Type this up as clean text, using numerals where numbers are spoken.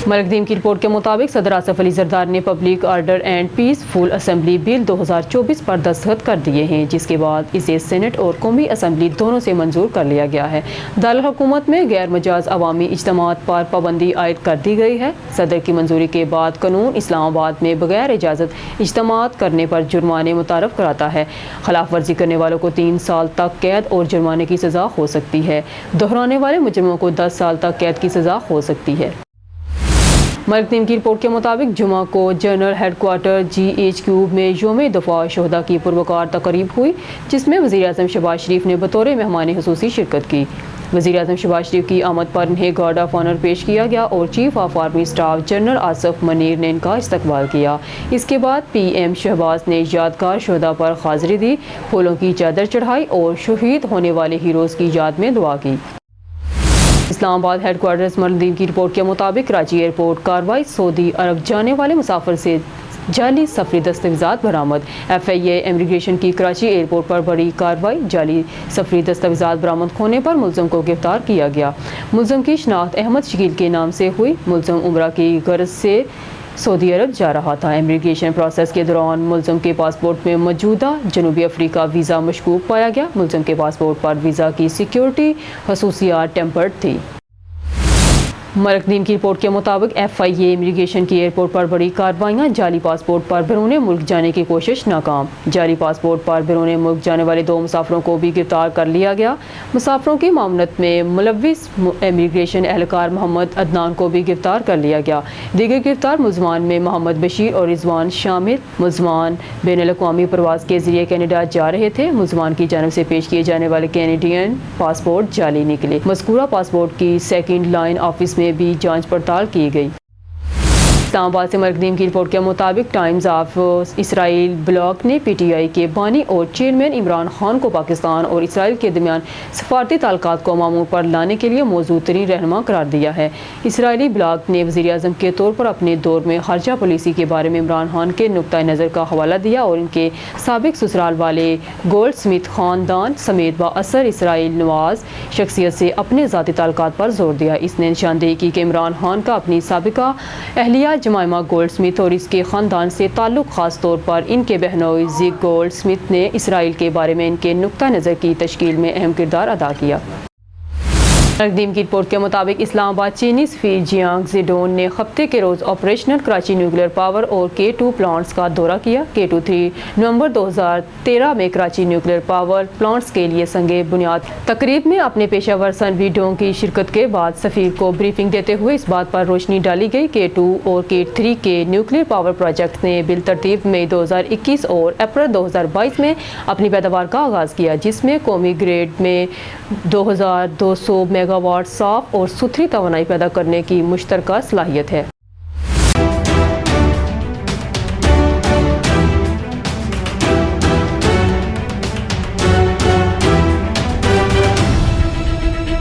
ملکدیم کی رپورٹ کے مطابق صدر آصف علی زردار نے public order and peaceful assembly bill 2024 پر دستخط کر دیے ہیں، جس کے بعد اسے سینٹ اور قومی اسمبلی دونوں سے منظور کر لیا گیا ہے۔ دارالحکومت میں غیر مجاز عوامی اجتماعات پر پابندی عائد کر دی گئی ہے۔ صدر کی منظوری کے بعد قانون اسلام آباد میں بغیر اجازت اجتماعات کرنے پر جرمانے متعارف کراتا ہے۔ خلاف ورزی کرنے والوں کو 3 سال تک قید اور جرمانے کی سزا ہو سکتی ہے۔ دہرانے والے مجرموں کو 10 سال تک قید کی سزا ہو سکتی ہے۔ ملکدیم کی رپورٹ کے مطابق جمعہ کو جنرل ہیڈ کوارٹر GHQ میں یوم دفاع شہداء کی پروقار تقریب ہوئی، جس میں وزیر اعظم شہباز شریف نے بطور مہمان خصوصی شرکت کی۔ وزیر اعظم شہباز شریف کی آمد پر انہیں گارڈ آف آنر پیش کیا گیا اور chief of army staff general Asif Munir نے ان کا استقبال کیا۔ اس کے بعد PM شہباز نے یادگار شہداء پر حاضری دی، پھولوں کی چادر چڑھائی اور شہید ہونے والے ہیروز کی یاد میں دعا کی۔ اسلام آباد ہیڈ کوارٹرز ملکدیم کی رپورٹ کے مطابق کراچی ایئرپورٹ کارروائی، سعودی عرب جانے والے مسافر سے جعلی سفری دستاویزات برآمد۔ FIA امیگریشن کی کراچی ایئرپورٹ پر بڑی کارروائی، جعلی سفری دستاویزات برآمد ہونے پر ملزم کو گرفتار کیا گیا۔ ملزم کی شناخت احمد شکیل کے نام سے ہوئی۔ ملزم عمرہ کی غرض سے سعودی عرب جا رہا تھا۔ امیگریشن پروسیس کے دوران ملزم کے پاسپورٹ میں موجودہ جنوبی افریقہ ویزا مشکوک پایا گیا۔ ملزم کے پاسپورٹ پر ویزا کی سیکیورٹی خصوصیات ٹیمپرڈ تھی۔ ملکدیم کی رپورٹ کے مطابق FIA امیگریشن کی ایئرپورٹ پر بڑی کارروائیاں، جعلی پاسپورٹ پر بیرون ملک جانے کی کوشش ناکام۔ جعلی پاسپورٹ پر بیرون ملک جانے والے 2 مسافروں کو بھی گرفتار کر لیا گیا۔ مسافروں کی معاونت میں ملوث امیگریشن اہلکار محمد عدنان کو بھی گرفتار کر لیا گیا۔ دیگر گرفتار ملزمان میں محمد بشیر اور رضوان شامل۔ ملزمان بین الاقوامی پرواز کے ذریعے کینیڈا جا رہے تھے۔ ملزمان کی جانب سے پیش کیے جانے والے کینیڈین پاسپورٹ جعلی نکلے۔ مذکورہ پاسپورٹ کی سیکنڈ لائن آفس میں بھی جانچ پڑتال کی گئی۔ اسلام آباد سے ملکدیم کی رپورٹ کے مطابق ٹائمز آف اسرائیل بلاگ نے PTI کے بانی اور چیئرمین عمران خان کو پاکستان اور اسرائیل کے درمیان سفارتی تعلقات کو معمول پر لانے کے لیے موزوں ترین رہنما قرار دیا ہے۔ اسرائیلی بلاگ نے وزیر اعظم کے طور پر اپنے دور میں خارجہ پالیسی کے بارے میں عمران خان کے نقطہ نظر کا حوالہ دیا اور ان کے سابق سسرال والے گولڈ سمتھ خاندان سمیت بااثر اسرائیل نواز شخصیت سے اپنے ذاتی تعلقات پر زور دیا۔ اس نے نشاندہی کی کہ عمران خان کا اپنی سابقہ اہلیہ جمائمہ گولڈ سمتھ اور اس کے خاندان سے تعلق، خاص طور پر ان کے بہنوئی زگ گولڈ سمتھ نے اسرائیل کے بارے میں ان کے نقطہ نظر کی تشکیل میں اہم کردار ادا کیا۔ ملکدیم کی رپورٹ کے مطابق اسلام آباد چینی سفیر جیانگ زیڈون نے ہفتے کے روز آپریشنل کراچی نیوکلیر پاور اور K2 پلانٹس کا دورہ کیا۔ K2 3 نومبر 2013 میں کراچی نیوکلیر پاور پلانٹس کے لیے سنگ بنیاد تقریب میں اپنے پیشہ ور سنوی ڈونگ کی شرکت کے بعد سفیر کو بریفنگ دیتے ہوئے اس بات پر روشنی ڈالی گئی کہ K2 اور K3 کے نیوکلیر پاور پروجیکٹس نے بالترتیب مئی 2021 اور اپریل 2022 میں اپنی پیداوار کا آغاز کیا، جس میں قومی گریڈ میں 2200 میگا واٹ صاف اور ستھری توانائی پیدا کرنے کی مشترکہ صلاحیت ہے۔